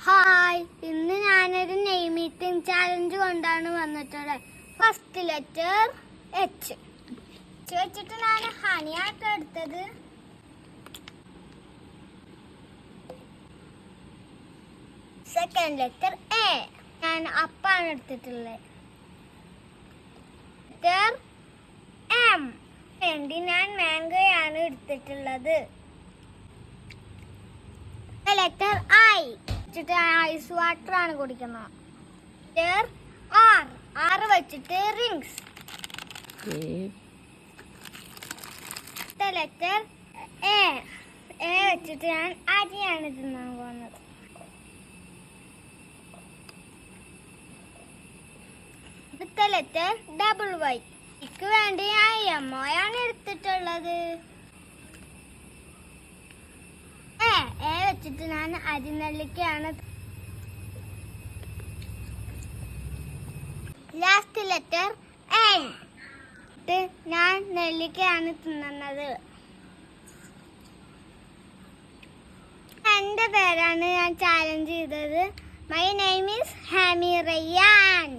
Hi, ഇന്ന് ഞാനൊരു name meeting challenge കൊണ്ടാണ് വന്നിട്ടുള്ളത്. ഫസ്റ്റ് ലെറ്റർ എച്ച് വെച്ചിട്ട് ഞാൻ ഹണിയായിട്ട് എടുത്തത്. സെക്കൻഡ് ലെറ്റർ എ ഞാൻ അപ്പാണ് എടുത്തിട്ടുള്ളത്. ലെറ്റർ എം വേണ്ടി ഞാൻ മാംഗോയാണ് എടുത്തിട്ടുള്ളത്. ലെറ്റർ ഐ വെച്ചിട്ട് ഐസ് വാട്ടർ ആണ് കുടിക്കുന്നത്. ലെറ്റർ ആർ ആർ വെച്ചിട്ട് റിങ്സ്. ലെറ്റർ എ വെച്ചിട്ട് ഞാൻ അരിയാണ് തിന്നാൻ പോകുന്നത്. അടുത്ത ലെറ്റർ ഡബിൾ വൈ. എനിക്ക് വേണ്ടി ഞാൻ എമ്മോ ആണ് എടുത്തിട്ടുള്ളത്. എ വെച്ചിട്ട് ഞാൻ അരിനെല്ലിക്കയാണ്. ലാസ്റ്റ് ലെറ്റർ എൻ ഞാൻ നെല്ലിക്കയാണ് തിന്നുന്നത്. എന്റെ പേരാണ് ഞാൻ ചാലഞ്ച് ചെയ്തത്. My name is Hami Rayyan.